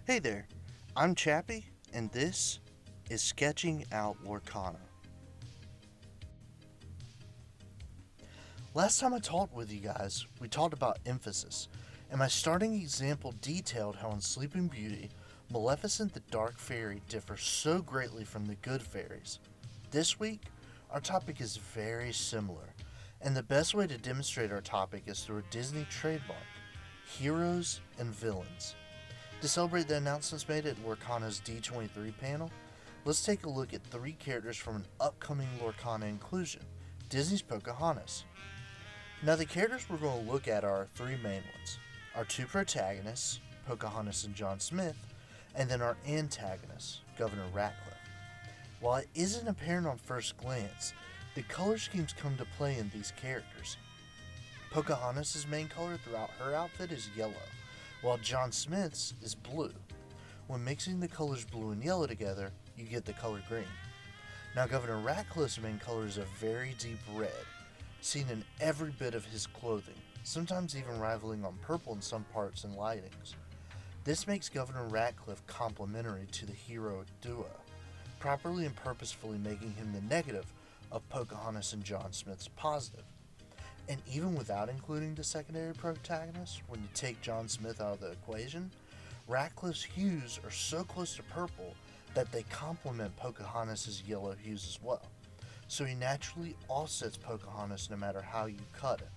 Hey there, I'm Chappie, and this is Sketching Out Lorcana. Last time I talked with you guys, we talked about emphasis, and my starting example detailed how in Sleeping Beauty, Maleficent the Dark Fairy differs so greatly from the good fairies. This week, our topic is very similar, and the best way to demonstrate our topic is through a Disney trademark, heroes and villains. To celebrate the announcements made at Lorcana's D23 panel, let's take a look at three characters from an upcoming Lorcana inclusion, Disney's Pocahontas. Now the characters we're going to look at are our three main ones, our two protagonists, Pocahontas and John Smith, and then our antagonists, Governor Ratcliffe. While it isn't apparent on first glance, the color schemes come to play in these characters. Pocahontas' main color throughout her outfit is yellow, while John Smith's is blue. When mixing the colors blue and yellow together, you get the color green. Now Governor Ratcliffe's main color is a very deep red, seen in every bit of his clothing, sometimes even rivaling on purple in some parts and lightings. This makes Governor Ratcliffe complementary to the heroic duo, properly and purposefully making him the negative of Pocahontas and John Smith's positive. And even without including the secondary protagonist, when you take John Smith out of the equation, Ratcliffe's hues are so close to purple that they complement Pocahontas' yellow hues as well. So he naturally offsets Pocahontas no matter how you cut it.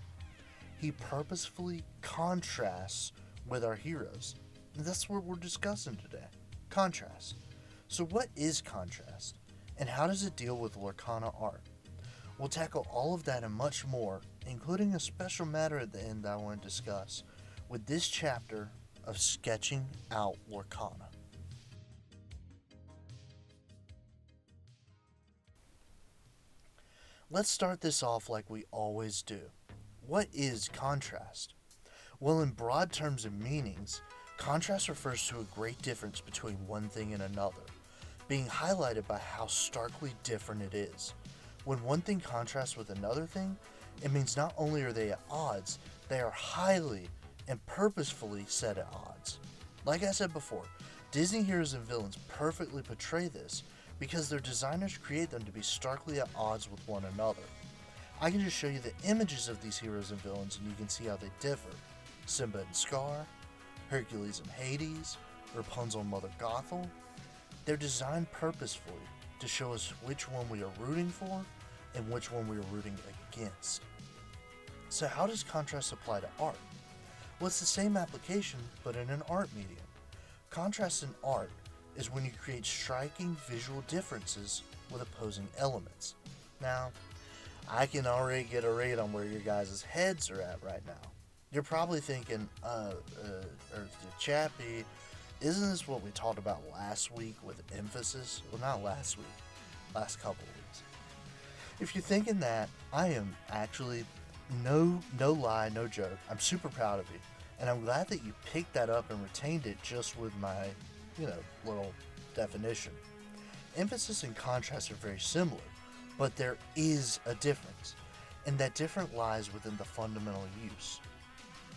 He purposefully contrasts with our heroes. And that's what we're discussing today. Contrast. So what is contrast? And how does it deal with Lorcana art? We'll tackle all of that and much more, including a special matter at the end that I want to discuss, with this chapter of Sketching Out Lorcana. Let's start this off like we always do. What is contrast? Well, in broad terms and meanings, contrast refers to a great difference between one thing and another, being highlighted by how starkly different it is. When one thing contrasts with another thing, it means not only are they at odds, they are highly and purposefully set at odds. Like I said before, Disney heroes and villains perfectly portray this because their designers create them to be starkly at odds with one another. I can just show you the images of these heroes and villains and you can see how they differ. Simba and Scar, Hercules and Hades, Rapunzel and Mother Gothel. They're designed purposefully to show us which one we are rooting for and which one we are rooting against. So how does contrast apply to art? Well, it's the same application, but in an art medium. Contrast in art is when you create striking visual differences with opposing elements. Now, I can already get a read on where your guys' heads are at right now. You're probably thinking, Chappie, isn't this what we talked about last week with emphasis? Well, not last week, last couple of weeks. If you're thinking that, I am actually, no lie, no joke, I'm super proud of you. And I'm glad that you picked that up and retained it just with my, little definition. Emphasis and contrast are very similar, but there is a difference. And that difference lies within the fundamental use.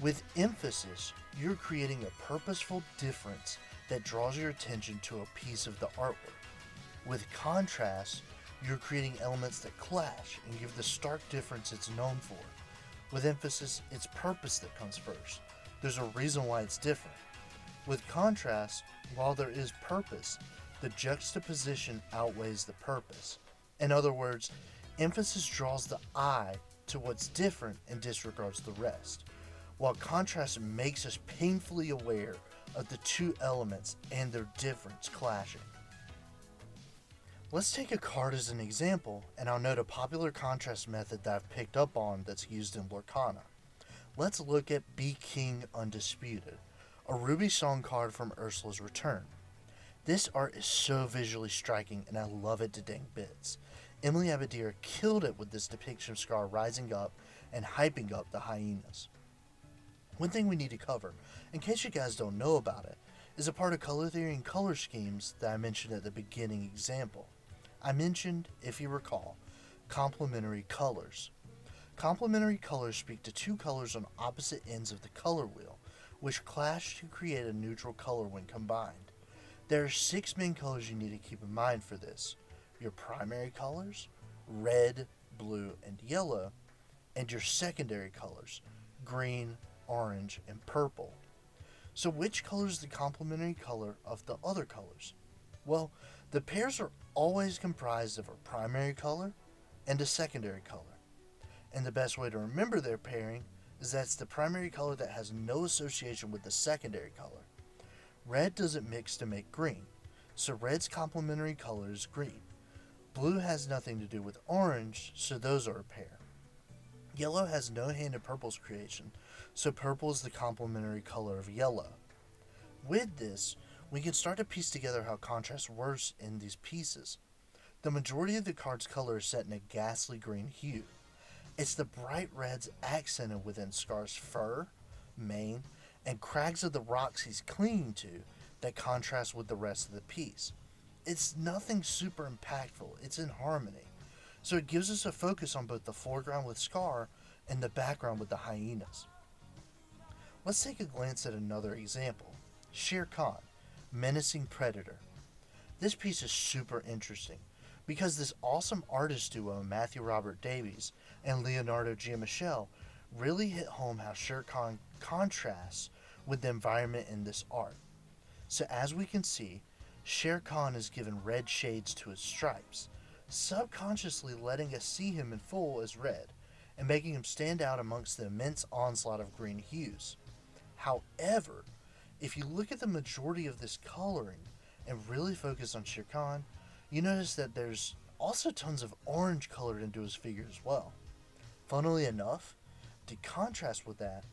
With emphasis, you're creating a purposeful difference that draws your attention to a piece of the artwork. With contrast, you're creating elements that clash and give the stark difference it's known for. With emphasis, it's purpose that comes first. There's a reason why it's different. With contrast, while there is purpose, the juxtaposition outweighs the purpose. In other words, emphasis draws the eye to what's different and disregards the rest, while contrast makes us painfully aware of the two elements and their difference clashing. Let's take a card as an example, and I'll note a popular contrast method that I've picked up on that's used in Lorcana. Let's look at Be King Undisputed, a Ruby Song card from Ursula's Return. This art is so visually striking and I love it to dang bits. Emily Abadir killed it with this depiction of Scar rising up and hyping up the hyenas. One thing we need to cover, in case you guys don't know about it, is a part of color theory and color schemes that I mentioned at the beginning example. I mentioned, if you recall, complementary colors. Complementary colors speak to two colors on opposite ends of the color wheel, which clash to create a neutral color when combined. There are 6 main colors you need to keep in mind for this: your primary colors, red, blue, and yellow, and your secondary colors, green, orange, and purple. So which color is the complementary color of the other colors? Well, the pairs are always comprised of a primary color and a secondary color. And the best way to remember their pairing is that it's the primary color that has no association with the secondary color. Red doesn't mix to make green, so red's complementary color is green. Blue has nothing to do with orange, so those are a pair. Yellow has no hand in purple's creation, so purple is the complementary color of yellow. With this, we can start to piece together how contrast works in these pieces. The majority of the card's color is set in a ghastly green hue. It's the bright reds accented within Scar's fur, mane, and crags of the rocks he's clinging to that contrast with the rest of the piece. It's nothing super impactful, it's in harmony. So it gives us a focus on both the foreground with Scar and the background with the hyenas. Let's take a glance at another example. Shere Khan, menacing predator. This piece is super interesting because this awesome artist duo, Matthew Robert Davies and Leonardo Giamichel, really hit home how Shere Khan contrasts with the environment in this art. So as we can see, Shere Khan is given red shades to his stripes, subconsciously letting us see him in full as red, and making him stand out amongst the immense onslaught of green hues. However, if you look at the majority of this coloring and really focus on Shere Khan, you notice that there's also tons of orange colored into his figure as well. Funnily enough, to contrast with that,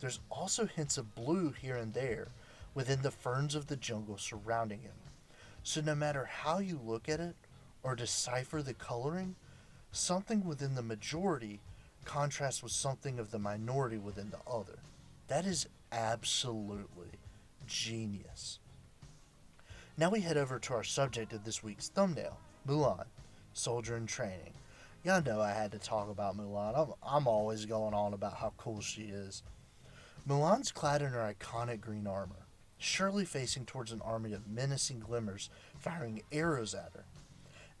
there's also hints of blue here and there within the ferns of the jungle surrounding him. So no matter how you look at it or decipher the coloring, something within the majority contrasts with something of the minority within the other. That is absolutely genius. Now we head over to our subject of this week's thumbnail, Mulan, Soldier in Training. Y'all know I had to talk about Mulan. I'm always going on about how cool she is. Mulan's clad in her iconic green armor, surely facing towards an army of menacing glimmers firing arrows at her.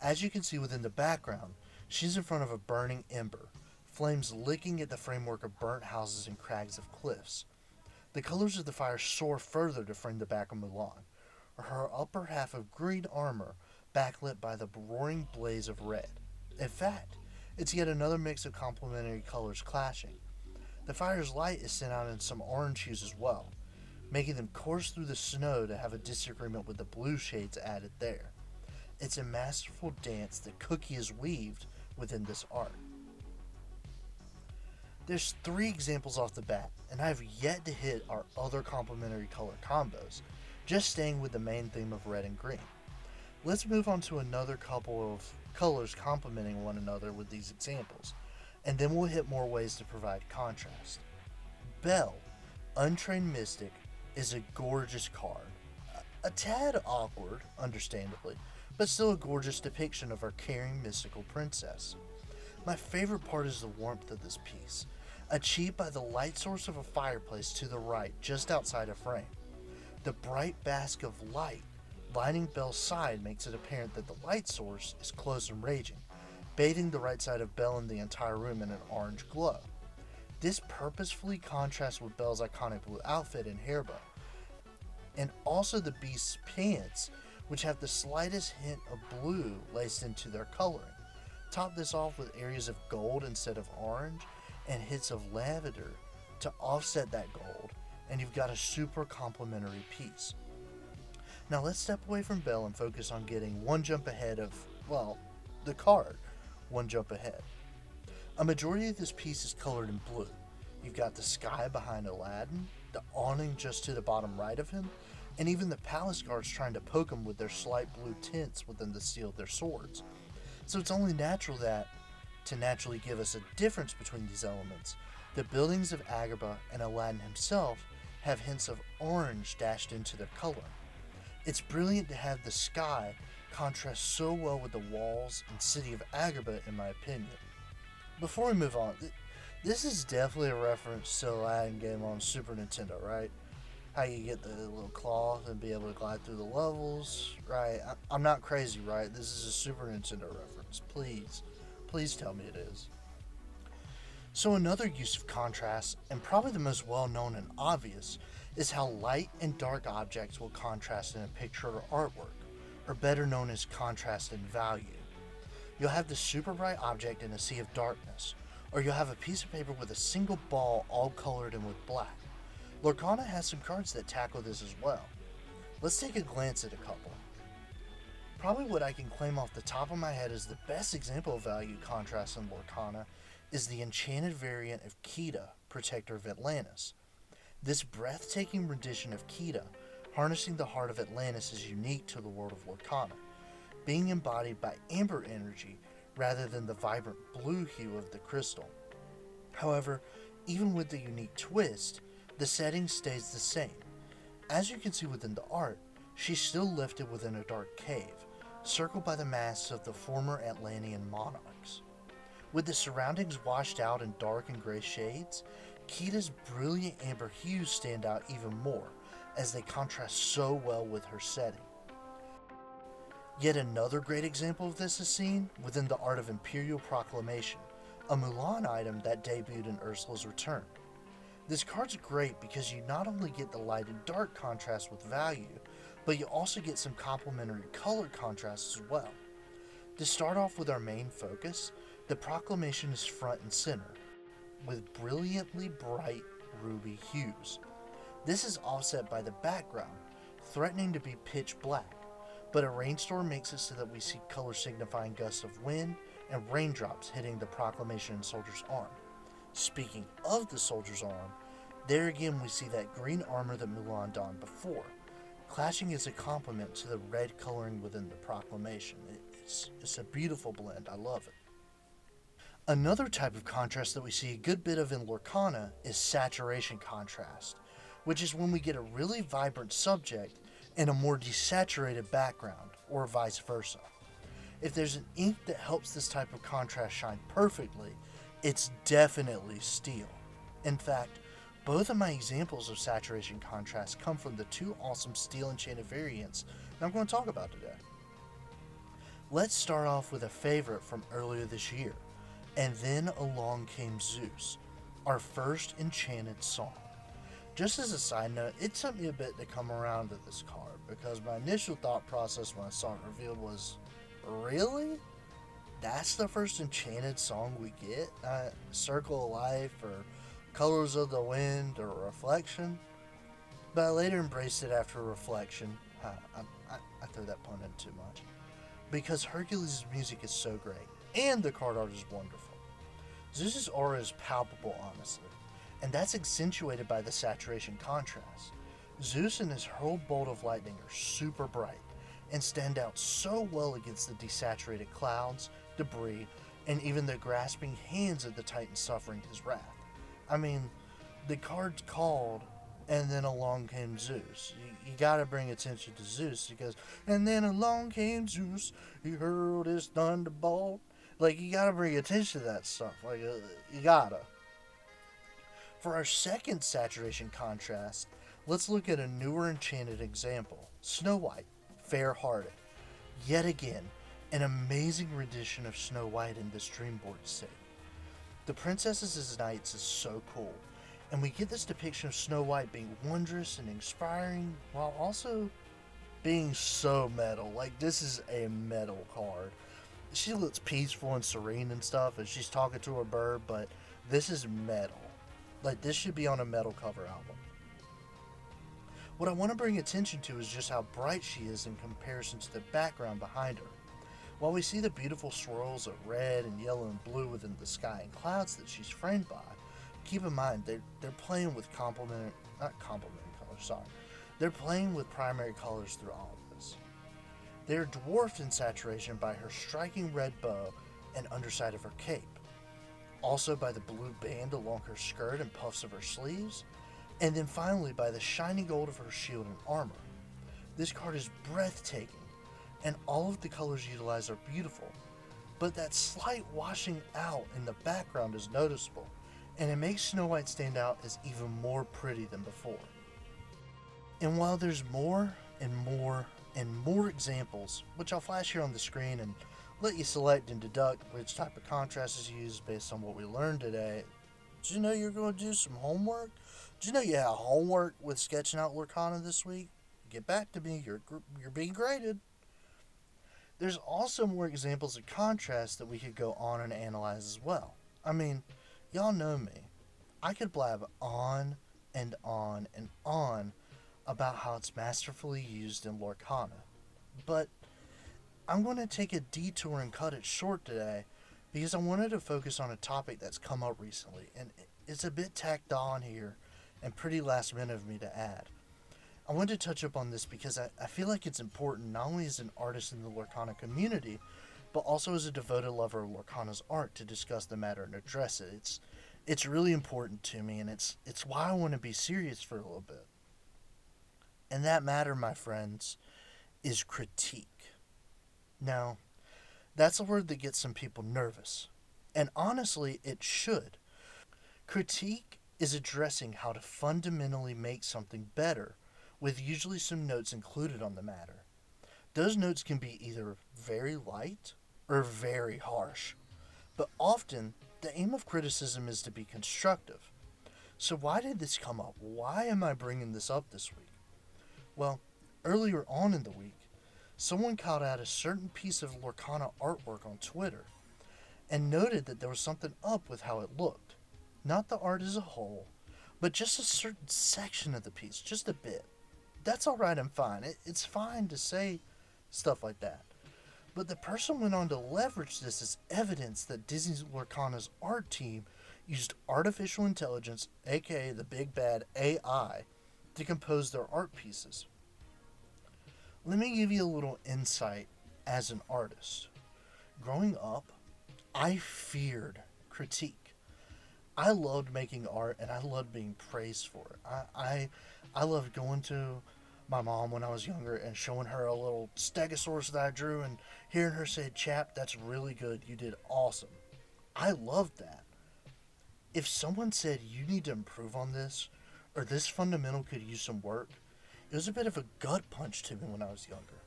As you can see within the background, she's in front of a burning ember, flames licking at the framework of burnt houses and crags of cliffs. The colors of the fire soar further to frame the back of Mulan, her upper half of green armor backlit by the roaring blaze of red. In fact, it's yet another mix of complementary colors clashing. The fire's light is sent out in some orange hues as well, making them course through the snow to have a disagreement with the blue shades added there. It's a masterful dance that Cookie has weaved within this art. There's 3 examples off the bat, and I have yet to hit our other complementary color combos, just staying with the main theme of red and green. Let's move on to another couple of colors complementing one another with these examples, and then we'll hit more ways to provide contrast. Belle, Untrained Mystic, is a gorgeous card. A tad awkward, understandably, but still a gorgeous depiction of our caring mystical princess. My favorite part is the warmth of this piece, achieved by the light source of a fireplace to the right just outside of frame. The bright bask of light lining Belle's side makes it apparent that the light source is close and raging, bathing the right side of Belle and the entire room in an orange glow. This purposefully contrasts with Belle's iconic blue outfit and hairbow, and also the beast's pants, which have the slightest hint of blue laced into their coloring. Top this off with areas of gold instead of orange, and hits of lavender to offset that gold, and you've got a super complementary piece. Now let's step away from Belle and focus on getting one jump ahead of, well, the card, one jump ahead. A majority of this piece is colored in blue. You've got the sky behind Aladdin, the awning just to the bottom right of him, and even the palace guards trying to poke him with their slight blue tints within the steel of their swords. So it's only natural that, to naturally give us a difference between these elements, the buildings of Agrabah and Aladdin himself have hints of orange dashed into their color. It's brilliant to have the sky contrast so well with the walls and city of Agrabah, in my opinion. Before we move on, this is definitely a reference to the Aladdin game on Super Nintendo, right? how you get the little cloth and be able to glide through the levels, right? I'm not crazy, right? This is a Super Nintendo reference. Please tell me it is. So another use of contrast, and probably the most well known and obvious, is how light and dark objects will contrast in a picture or artwork, or better known as contrast in value. You'll have the super bright object in a sea of darkness, or you'll have a piece of paper with a single ball all colored in with black. Lorcana has some cards that tackle this as well. Let's take a glance at a couple. Probably what I can claim off the top of my head as the best example of value contrast in Lorcana is the enchanted variant of Kita, Protector of Atlantis. This breathtaking rendition of Kita, harnessing the heart of Atlantis, is unique to the world of Lorcana, being embodied by amber energy rather than the vibrant blue hue of the crystal. However, even with the unique twist, the setting stays the same. As you can see within the art, she's still lifted within a dark cave, circled by the masks of the former Atlantean monarchs. With the surroundings washed out in dark and gray shades, Kita's brilliant amber hues stand out even more, as they contrast so well with her setting. Yet another great example of this is seen within the art of Imperial Proclamation, a Mulan item that debuted in Ursula's Return. This card's great because you not only get the light and dark contrast with value, but you also get some complementary color contrasts as well. To start off with our main focus, the proclamation is front and center, with brilliantly bright ruby hues. This is offset by the background, threatening to be pitch black, but a rainstorm makes it so that we see color signifying gusts of wind and raindrops hitting the proclamation and soldier's arm. Speaking of the soldier's arm, there again we see that green armor that Mulan donned before, clashing as a complement to the red coloring within the proclamation. It's a beautiful blend, I love it. Another type of contrast that we see a good bit of in Lorcana is saturation contrast, which is when we get a really vibrant subject and a more desaturated background, or vice versa. If there's an ink that helps this type of contrast shine perfectly, it's definitely steel. In fact, both of my examples of saturation contrast come from the two awesome steel enchanted variants that I'm going to talk about today. Let's start off with a favorite from earlier this year, And Then Along Came Zeus, our first enchanted song. Just as a side note, it took me a bit to come around to this card, because my initial thought process when I saw it revealed was, really? That's the first enchanted song we get? Circle of Life, or Colors of the Wind, or Reflection? But I later embraced it after Reflection. I threw that pun in too much. Because Hercules' music is so great, and the card art is wonderful. Zeus's aura is palpable, honestly, and that's accentuated by the saturation contrast. Zeus and his hurled bolt of lightning are super bright, and stand out so well against the desaturated clouds, debris, and even the grasping hands of the Titan suffering his wrath. I mean, the card's called And Then Along Came Zeus. You gotta bring attention to Zeus, because and then along came Zeus, he hurled his thunderbolt. Like, you gotta bring attention to that stuff. Like, you gotta. For our second saturation contrast, let's look at a newer enchanted example, Snow White, Fair-Hearted. Yet again, an amazing rendition of Snow White in this Dreamboard set. The Princesses as Knights is so cool, and we get this depiction of Snow White being wondrous and inspiring, while also being so metal. Like, this is a metal card. She looks peaceful and serene and stuff, and she's talking to her bird, but this is metal. Like, this should be on a metal cover album. What I want to bring attention to is just how bright she is in comparison to the background behind her. While we see the beautiful swirls of red and yellow and blue within the sky and clouds that she's framed by, keep in mind they're playing with They're playing with primary colors through all of this. They're dwarfed in saturation by her striking red bow and underside of her cape, also by the blue band along her skirt and puffs of her sleeves, and then finally by the shiny gold of her shield and armor. This card is breathtaking, and all of the colors utilized are beautiful, but that slight washing out in the background is noticeable, and it makes Snow White stand out as even more pretty than before. And while there's more and more and more examples, which I'll flash here on the screen and let you select and deduct which type of contrast is used based on what we learned today, did you know you're going to do some homework? Did you know you have homework with sketching out Lorcana this week? Get back to me, you're being graded. There's also more examples of contrast that we could go on and analyze as well. I mean, y'all know me. I could blab on and on and on about how it's masterfully used in Lorcana. But I'm going to take a detour and cut it short today because I wanted to focus on a topic that's come up recently, and it's a bit tacked on here and pretty last minute of me to add. I wanted to touch up on this because I feel like it's important not only as an artist in the Lorcana community, but also as a devoted lover of Lorcana's art to discuss the matter and address it. It's really important to me, and it's why I want to be serious for a little bit. And that matter, my friends, is critique. Now, that's a word that gets some people nervous. And honestly, it should. Critique is addressing how to fundamentally make something better, with usually some notes included on the matter. Those notes can be either very light or very harsh. But often, the aim of criticism is to be constructive. So why did this come up? Why am I bringing this up this week? Well, earlier on in the week, someone called out a certain piece of Lorcana artwork on Twitter and noted that there was something up with how it looked. Not the art as a whole, but just a certain section of the piece, just a bit. That's alright and fine. It's fine to say stuff like that. But the person went on to leverage this as evidence that Disney Lorcana's art team used artificial intelligence, aka the big bad AI, to compose their art pieces. Let me give you a little insight as an artist. Growing up, I feared critique. I loved making art and I loved being praised for it. I loved going to my mom when I was younger and showing her a little stegosaurus that I drew and hearing her say, "Chap, that's really good. You did awesome." I loved that. If someone said, "You need to improve on this," or "this fundamental could use some work," it was a bit of a gut punch to me when I was younger.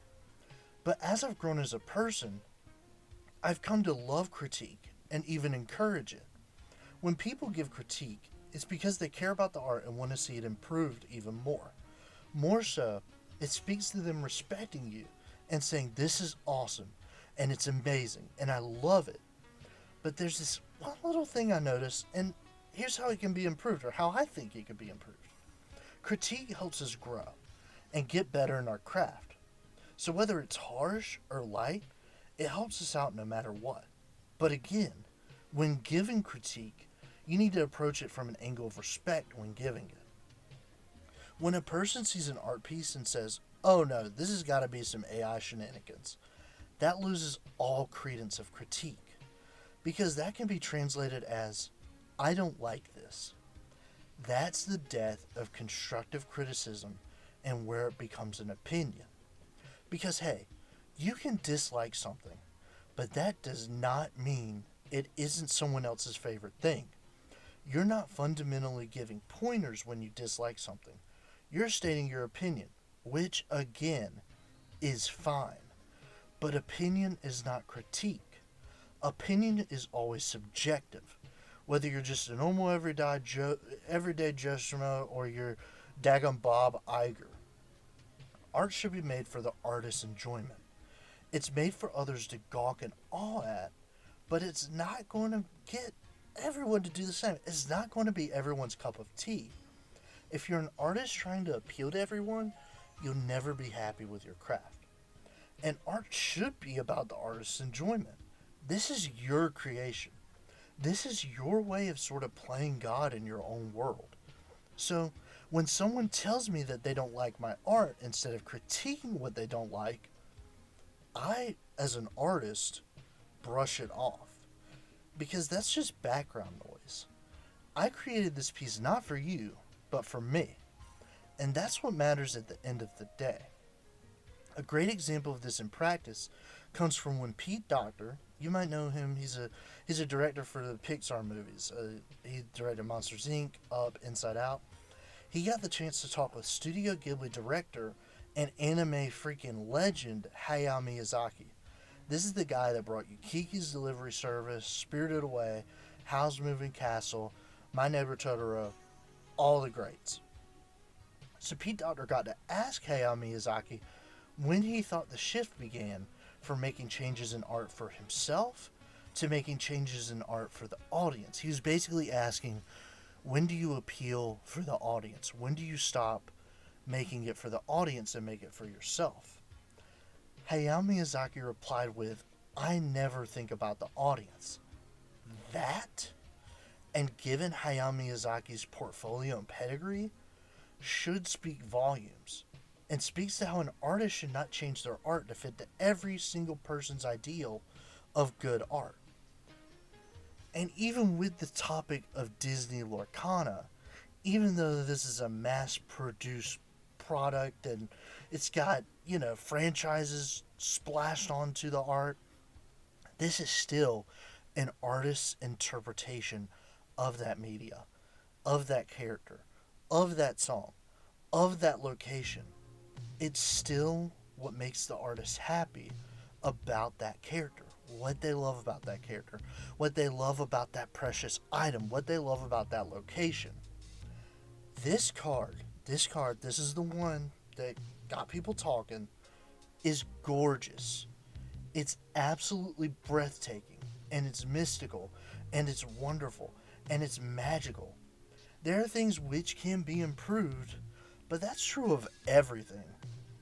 But as I've grown as a person, I've come to love critique and even encourage it. When people give critique, it's because they care about the art and want to see it improved even more. More so, it speaks to them respecting you and saying, "This is awesome and it's amazing and I love it." But there's this one little thing I noticed, and here's how it can be improved, or how I think it can be improved. Critique helps us grow and get better in our craft. So whether it's harsh or light, it helps us out no matter what. But again, when giving critique, you need to approach it from an angle of respect when giving it. When a person sees an art piece and says, "Oh no, this has got to be some AI shenanigans," that loses all credence of critique. Because that can be translated as, "I don't like this." That's the death of constructive criticism and where it becomes an opinion. Because hey, you can dislike something, but that does not mean it isn't someone else's favorite thing. You're not fundamentally giving pointers when you dislike something. You're stating your opinion, which again is fine. But opinion is not critique. Opinion is always subjective. Whether you're just a normal everyday Joe Schmo or you're daggum Bob Iger. Art should be made for the artist's enjoyment. It's made for others to gawk and awe at, but it's not going to get everyone to do the same. It's not going to be everyone's cup of tea. If you're an artist trying to appeal to everyone, you'll never be happy with your craft. And art should be about the artist's enjoyment. This is your creation. This is your way of sort of playing God in your own world. So, when someone tells me that they don't like my art, instead of critiquing what they don't like, I, as an artist, brush it off. Because that's just background noise. I created this piece not for you, but for me. And that's what matters at the end of the day. A great example of this in practice comes from when Pete Docter, you might know him, he's a director for the Pixar movies. He directed Monsters Inc., Up, Inside Out. He got the chance to talk with Studio Ghibli director and anime freaking legend Hayao Miyazaki. This is the guy that brought you Kiki's Delivery Service, Spirited Away, Howl's Moving Castle, My Neighbor Totoro, all the greats. So Pete Docter got to ask Hayao Miyazaki when he thought the shift began from making changes in art for himself to making changes in art for the audience. He was basically asking, when do you appeal for the audience? When do you stop making it for the audience and make it for yourself? Hayao Miyazaki replied with, I never think about the audience. That, and given Hayao Miyazaki's portfolio and pedigree, should speak volumes, and speaks to how an artist should not change their art to fit to every single person's ideal of good art. And even with the topic of Disney Lorcana, even though this is a mass-produced product and it's got, franchises splashed onto the art, this is still an artist's interpretation of that media, of that character, of that song, of that location. It's still what makes the artist happy about that character, what they love about that character, what they love about that precious item, what they love about that location. This card, this is the one that got people talking, is gorgeous. It's absolutely breathtaking, and it's mystical, and it's wonderful, and it's magical. There are things which can be improved, but that's true of everything.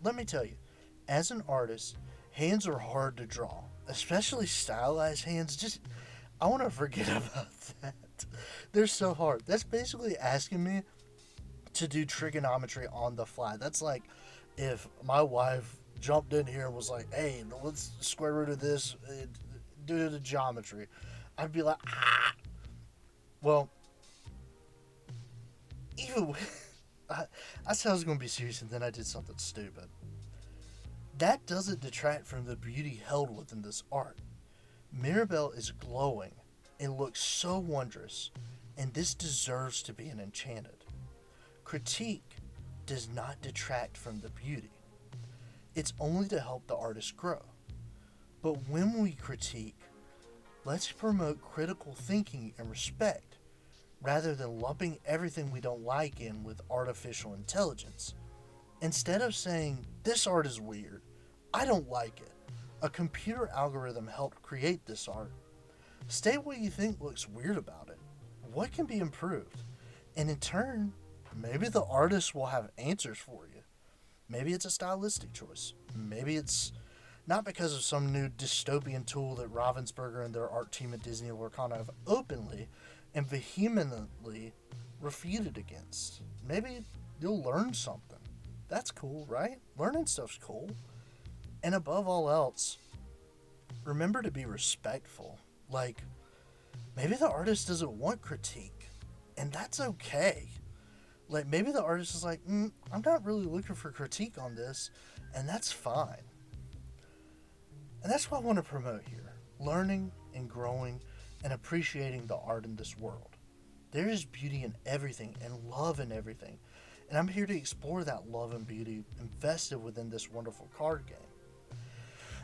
Let me tell you, as an artist, hands are hard to draw, especially stylized hands. I want to forget about that. They're so hard. That's basically asking me to do trigonometry on the fly. That's like if my wife jumped in here and was like, hey, let's square root of this, do the geometry. I'd be like, ah. Well, even with, I said I was going to be serious and then I did something stupid. That doesn't detract from the beauty held within this art. Mirabelle is glowing and looks so wondrous, and this deserves to be an enchanted. Critique does not detract from the beauty. It's only to help the artist grow. But when we critique, let's promote critical thinking and respect, rather than lumping everything we don't like in with artificial intelligence. Instead of saying, this art is weird, I don't like it, a computer algorithm helped create this art, state what you think looks weird about it, what can be improved, and in turn, maybe the artist will have answers for you. Maybe it's a stylistic choice. Maybe it's not because of some new dystopian tool that Ravensburger and their art team at Disney Lorcana have openly and vehemently refuted against. Maybe you'll learn something. That's cool, right? Learning stuff's cool. And above all else, remember to be respectful. Like, maybe the artist doesn't want critique, and that's okay. Like, maybe the artist is like, I'm not really looking for critique on this, and that's fine. And that's what I want to promote here. Learning and growing and appreciating the art in this world. There is beauty in everything and love in everything. And I'm here to explore that love and beauty invested within this wonderful card game.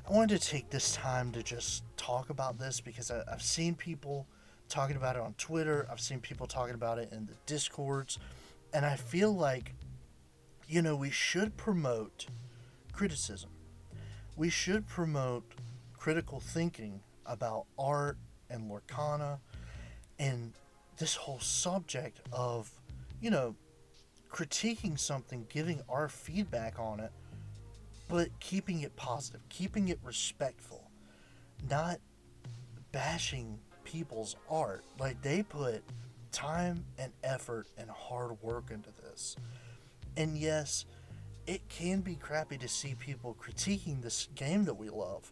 I wanted to take this time to just talk about this because I've seen people talking about it on Twitter. I've seen people talking about it in the Discords. And I feel like, we should promote criticism. We should promote critical thinking about art and Lorcana and this whole subject of, critiquing something, giving our feedback on it, but keeping it positive, keeping it respectful, not bashing people's art. Like, they put time and effort and hard work into this. And yes, it can be crappy to see people critiquing this game that we love,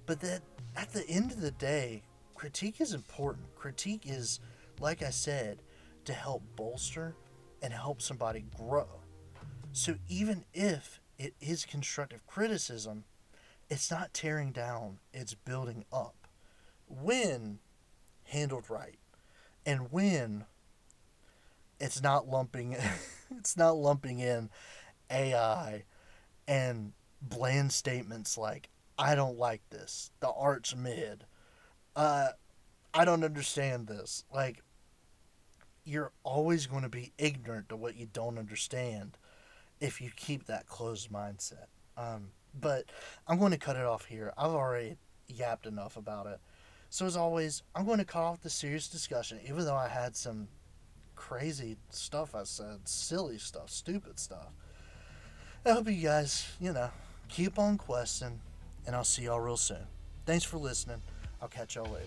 but that at the end of the day, critique is important. Critique is, like I said, to help bolster and help somebody grow. So even if it is constructive criticism, it's not tearing down, it's building up. When handled right, and when it's not lumping it's not lumping in AI and bland statements like I don't like this, the art's mid. Uh I don't understand this. Like, you're always going to be ignorant to what you don't understand if you keep that closed mindset. But I'm going to cut it off here. I've already yapped enough about it. So, as always, I'm going to cut off the serious discussion, even though I had some crazy stuff I said, silly stuff, stupid stuff. I hope you guys, keep on questing, and I'll see y'all real soon. Thanks for listening. I'll catch y'all later.